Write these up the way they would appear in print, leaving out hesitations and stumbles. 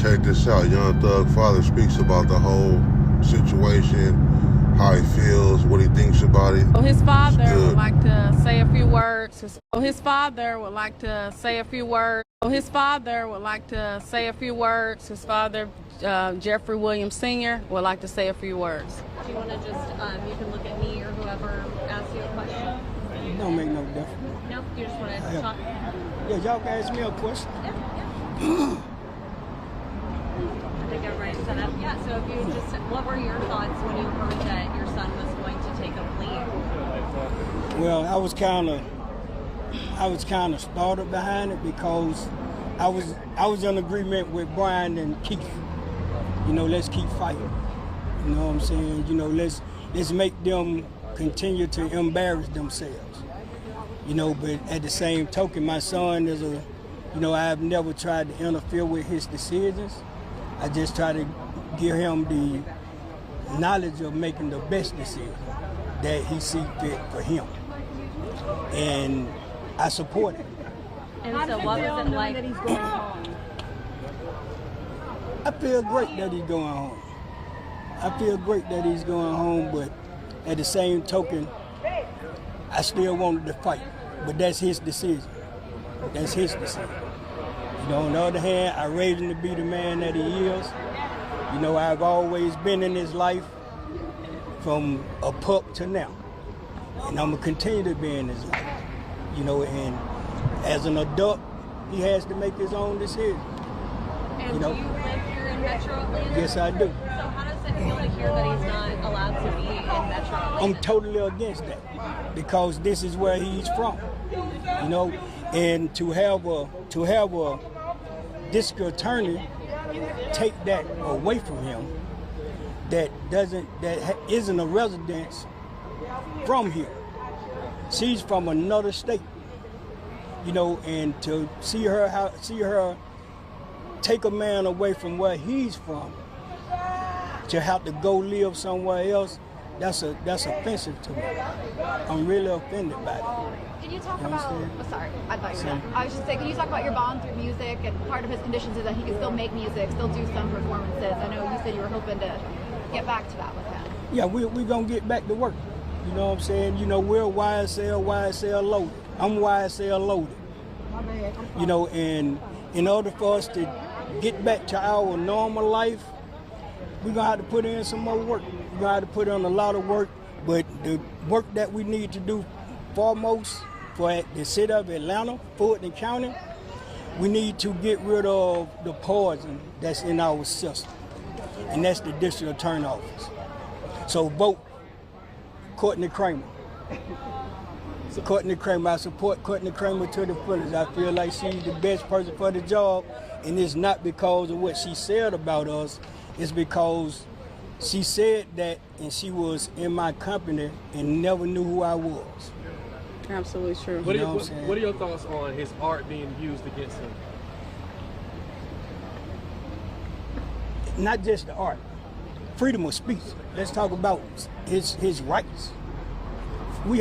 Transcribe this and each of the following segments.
Check this out. Young Thug father speaks about the whole situation, how he feels, what he thinks about it. So his father would like to say a few words. His father would like to say a few words. His father would like to say a few words. His father, Jeffrey Williams Sr., would like to say a few words. Do you want to just, you can look at me or whoever asks you a question? It don't make no difference. No, you just want to talk? Yeah, y'all can ask me a question. Yeah. I think everybody's set up. Yeah, so if you just, what were your thoughts when you heard that your son was going to take a plea? Well, I was kind of startled behind it because I was in agreement with Brian and Keith. You know, let's keep fighting. You know what I'm saying? You know, let's make them continue to embarrass themselves. You know, but at the same token, my son is I've never tried to interfere with his decisions. I just try to give him the knowledge of making the best decision that he sees fit for him. And I support it. And so what was it like that he's going home? I feel great that he's going home. I feel great that he's going home, but at the same token, I still wanted to fight. But that's his decision. That's his decision. You know, on the other hand, I raised him to be the man that he is. You know, I've always been in his life from a pup to now. And I'm gonna continue to be in his life. You know, and as an adult, he has to make his own decision. And you know? do you live here in Metro Atlanta? Yes, I do. So how does it feel to hear that he's not allowed to be in Metro Atlanta? I'm totally against that because this is where he's from. You know, and to have a district attorney take that away from him that isn't a resident from here. She's from another state. You know, and to see her take a man away from where he's from to have to go live somewhere else, that's offensive to me. I'm really offended by it. Can you talk about, sorry, I thought you were done. I was just saying, can you talk about your bond through music? And part of his conditions is that he can still make music, still do some performances. I know you said you were hoping to get back to that with him. Yeah, we're going to get back to work. You know what I'm saying? You know, we're YSL Logan. I'm YSL Logan. You know, and in order for us to get back to our normal life, we're going to have to put in some more work. We're going to have to put in a lot of work, but the work that we need to do foremost for the city of Atlanta, Fulton County, we need to get rid of the poison that's in our system, and that's the district attorney office. So vote Courtney Kramer. Courtney Kramer, I support Courtney Kramer to the fullest. I feel like she's the best person for the job, and it's not because of what she said about us. It's because she said that and she was in my company and never knew who I was. Absolutely true. What are your thoughts on his art being used against him? Not just the art, freedom of speech. Let's talk about his rights. We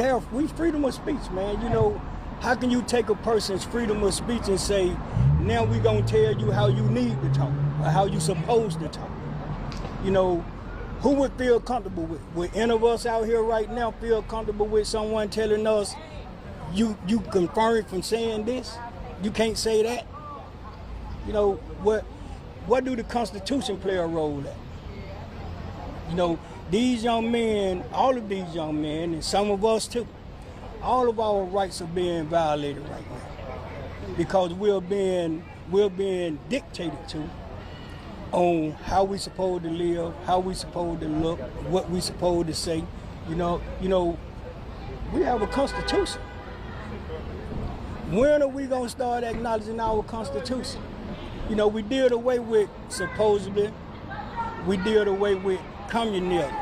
freedom of speech, man. You know, how can you take a person's freedom of speech and say, now we're gonna tell you how you need to talk or how you supposed to talk? You know, who would feel comfortable with? Would any of us out here right now feel comfortable with someone telling us, you confirmed from saying this? You can't say that? You know, what do the Constitution play a role at? You know, these young men, all of these young men, and some of us too, all of our rights are being violated right now because we're being dictated to on how we supposed to live, how we supposed to look, what we supposed to say. You know, we have a constitution. When are we gonna start acknowledging our constitution? You know, we did away with supposedly, we did away with communism.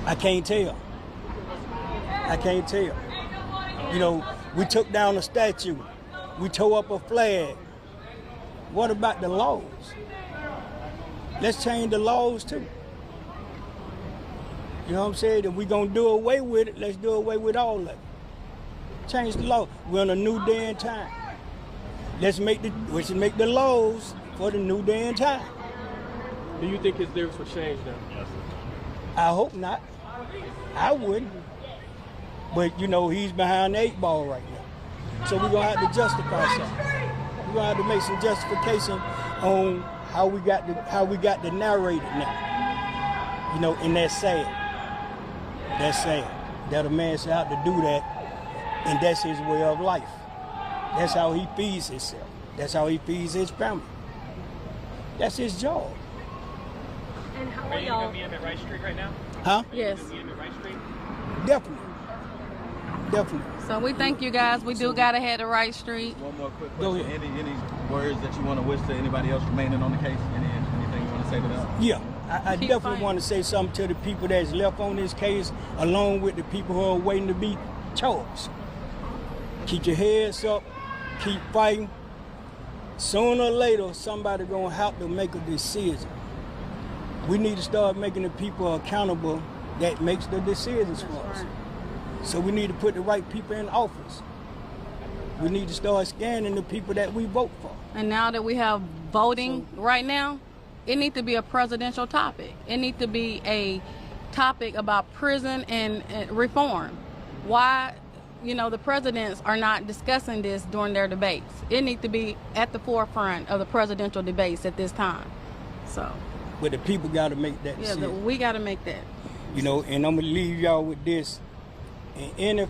I can't tell. You know, we took down a statue. We tore up a flag. What about the laws? Let's change the laws too. You know what I'm saying? If we're gonna do away with it, let's do away with all of it. Change the law. We're in a new day and time. Let's make the laws for the new day and time. Do you think his lyrics will change now? I hope not. I wouldn't. But you know, he's behind the 8 ball right now. So we're gonna have to justify something. We're gonna have to make some justification on how we got to narrate it now. You know, and that's sad. That's sad. That a man should have to do that, and that's his way of life. That's how he feeds himself. That's how he feeds his family. That's his job. And how Are are you y'all? gonna meet him at Rice Street right now? Huh? Yes. Meet him at Rice Street? Definitely. Definitely. So we thank you guys. We do gotta head to Wright Street. One more quick Go question. ahead. Any words that you want to wish to anybody else remaining on the case? Anything you want to say to them? Yeah, I Keep definitely fighting. want to say something to the people that's left on this case, along with the people who are waiting to be charged. Keep your heads up, keep fighting. Sooner or later, somebody gonna have to make a decision. We need to start making the people accountable that makes the decisions for us. So we need to put the right people in office. We need to start scanning the people that we vote for. And now that we have voting right now, it needs to be a presidential topic. It needs to be a topic about prison and reform. Why, you know, the presidents are not discussing this during their debates. It needs to be at the forefront of the presidential debates at this time. So, But the people got to make that yeah, decision. we got to make that. You know, and I'm gonna leave y'all with this. In any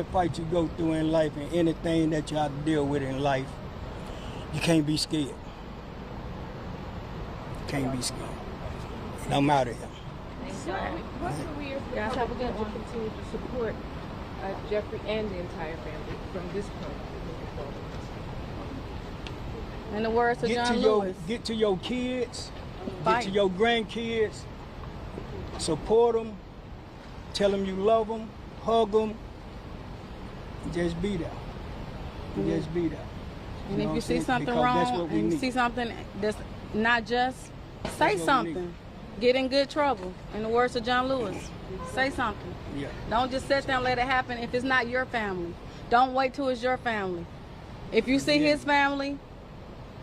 fight you go through in life, and anything that you have to deal with in life, you can't be scared. You can't be scared. And I'm out of here. What's the career for Guys, have a good one. continue to support Jeffrey and the entire family from this point moving forward? In the words of John Lewis, Get to your kids, get Fight. to your grandkids, support them, tell them you love them, hug them, and just be there. Just be there. and know if what you I'm see saying? something Because that's wrong what we and you need. see something that's not just, say what we something. need. Get in good trouble. In the words of John Lewis, say something. Yeah. Don't just sit there and let it happen if it's not your family. Don't wait till it's your family. If you see his family,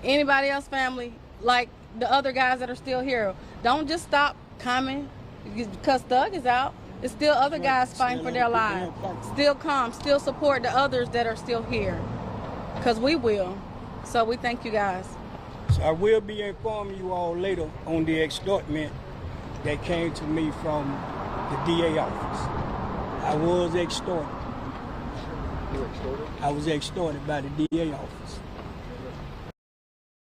anybody else's family, like the other guys that are still here, don't just stop coming because Thug is out. There's still other guys fighting for their lives. Still come, still support the others that are still here because we will. So we thank you guys. So I will be informing you all later on the extortment that came to me from the DA office. I was extorted. You were extorted? I was extorted by the DA office.